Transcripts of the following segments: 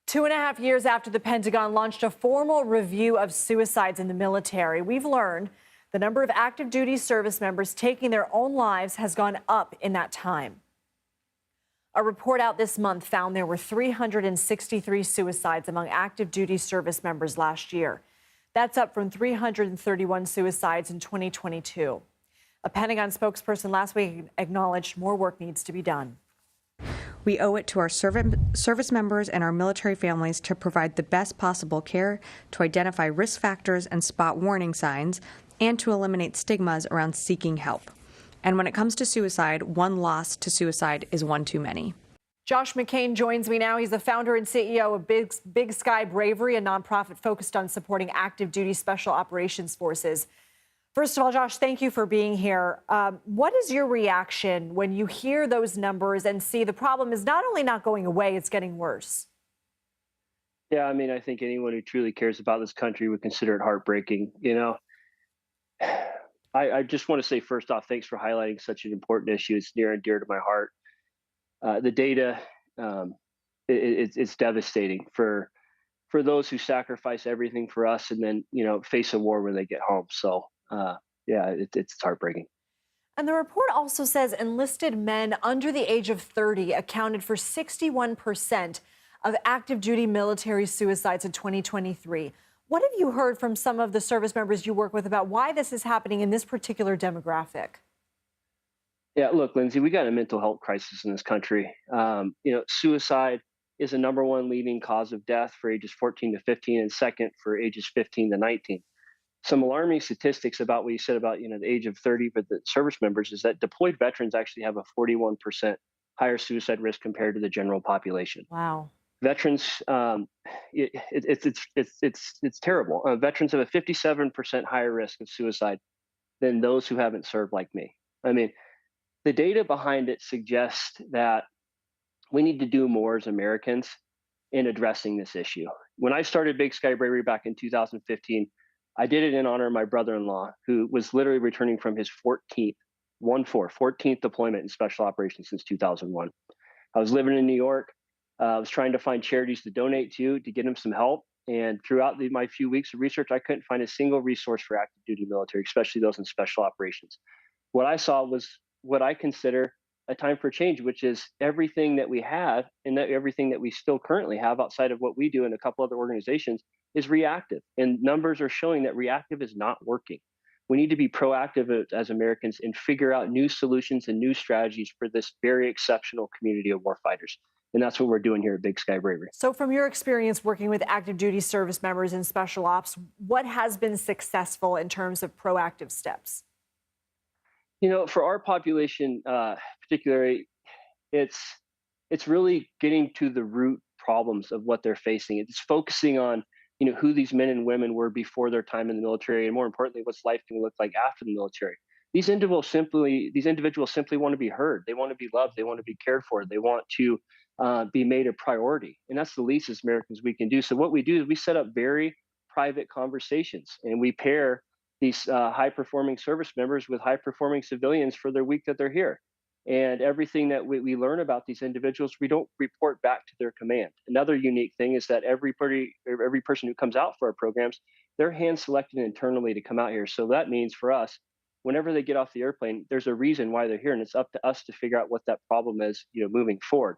2.5 years after the Pentagon launched a formal review of suicides in the military, we've learned the number of active duty service members taking their own lives has gone up in that time. A report out this month found there were 363 suicides among active duty service members last year. That's up from 331 suicides in 2022. A Pentagon spokesperson last week acknowledged more work needs to be done. We owe it to our service members and our military families to provide the best possible care, to identify risk factors and spot warning signs, and to eliminate stigmas around seeking help. And when it comes to suicide, one loss to suicide is one too many. Josh McCain joins me now. He's the founder and CEO of Big Sky Bravery, a nonprofit focused on supporting active duty special operations forces. First of all, Josh, thank you for being here. What is your reaction when you hear those numbers and see the problem is not only not going away, it's getting worse? Yeah, I mean, I think anyone who truly cares about this country would consider it heartbreaking. I just want to say, first off, thanks for highlighting such an important issue. It's near and dear to my heart. The data, it's devastating for those who sacrifice everything for us and then, face a war when they get home. So, yeah, it's heartbreaking. And the report also says enlisted men under the age of 30 accounted for 61% of active duty military suicides in 2023. What have you heard from some of the service members you work with about why this is happening in this particular demographic? Yeah, look, Lindsay, we got a mental health crisis in this country. Suicide is the number one leading cause of death for ages 14 to 15 and second for ages 15 to 19. Some alarming statistics about what you said about, the age of 30, but the service members is that deployed veterans actually have a 41% higher suicide risk compared to the general population. Wow. Veterans, it's terrible. Veterans have a 57% higher risk of suicide than those who haven't served like me. I mean, the data behind it suggests that we need to do more as Americans in addressing this issue. When I started Big Sky Bravery back in 2015, I did it in honor of my brother-in-law, who was literally returning from his 14th deployment in special operations since 2001. I was living in New York. I was trying to find charities to donate to get him some help. And throughout my few weeks of research, I couldn't find a single resource for active duty military, especially those in special operations. What I saw was what I consider a time for change, which is everything that we have and everything that we still currently have outside of what we do in a couple other organizations is reactive. And numbers are showing that reactive is not working. We need to be proactive as Americans and figure out new solutions and new strategies for this very exceptional community of warfighters. And that's what we're doing here at Big Sky Bravery. So from your experience working with active duty service members in special ops, what has been successful in terms of proactive steps? For our population, particularly, it's really getting to the root problems of what they're facing. It's focusing on, who these men and women were before their time in the military, and more importantly, what's life going to look like after the military. These individuals simply want to be heard. They want to be loved. They want to be cared for. They want to be made a priority, and that's the least as Americans we can do. So what we do is we set up very private conversations, and we pair these high-performing service members with high-performing civilians for their week that they're here. And everything that we learn about these individuals, we don't report back to their command. Another unique thing is that every person who comes out for our programs, they're hand-selected internally to come out here. So that means for us, whenever they get off the airplane, there's a reason why they're here, and it's up to us to figure out what that problem is, moving forward.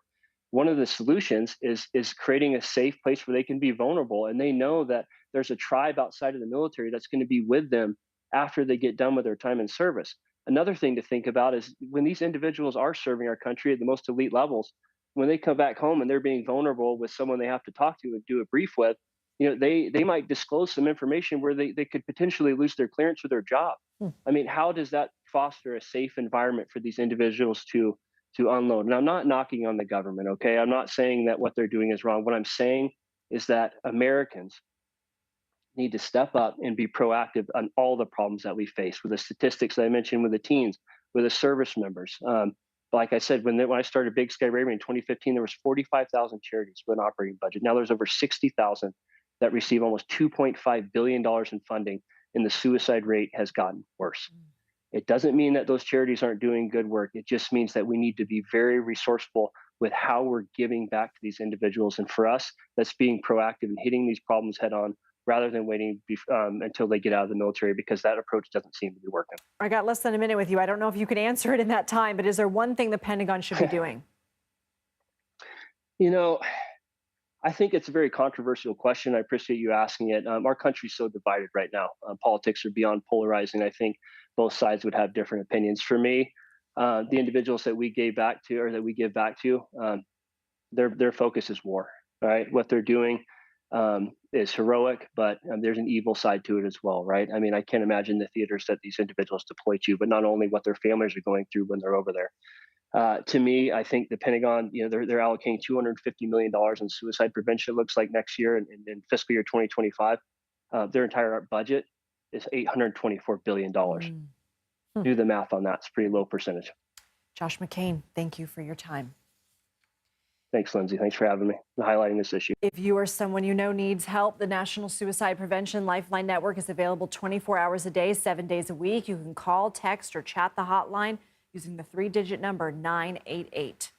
One of the solutions is creating a safe place where they can be vulnerable, and they know that there's a tribe outside of the military that's going to be with them after they get done with their time in service. Another thing to think about is when these individuals are serving our country at the most elite levels, when they come back home and they're being vulnerable with someone they have to talk to and do a brief with, they might disclose some information where they could potentially lose their clearance or their job. I mean, how does that foster a safe environment for these individuals to unload? And I'm not knocking on the government, okay? I'm not saying that what they're doing is wrong. What I'm saying is that Americans need to step up and be proactive on all the problems that we face with the statistics that I mentioned with the teens, with the service members. Like I said, when I started Big Sky Bravery in 2015, there was 45,000 charities with an operating budget. Now there's over 60,000 that receive almost $2.5 billion in funding, and the suicide rate has gotten worse. It doesn't mean that those charities aren't doing good work. It just means that we need to be very resourceful with how we're giving back to these individuals. And for us, that's being proactive and hitting these problems head on rather than waiting until they get out of the military, because that approach doesn't seem to be working. I got less than a minute with you. I don't know if you can answer it in that time, but is there one thing the Pentagon should be doing? You know, I think it's a very controversial question. I appreciate you asking it. Our country's so divided right now. Politics are beyond polarizing. I think both sides would have different opinions. For me, the individuals that we gave back to, or that we give back to, their focus is war. Right, what they're doing is heroic, but there's an evil side to it as well. Right. I mean, I can't imagine the theaters that these individuals deploy to, but not only what their families are going through when they're over there. To me, I think the Pentagon, they're allocating $250 million in suicide prevention. It looks like next year in fiscal year 2025, their entire budget is $824 billion. Do the math on that. It's a pretty low percentage. Josh McCain, thank you for your time. Thanks, Lindsay. Thanks for having me and highlighting this issue. If you or someone you know needs help, the National Suicide Prevention Lifeline Network is available 24 hours a day, 7 days a week. You can call, text, or chat the hotline using the 3-digit number 988.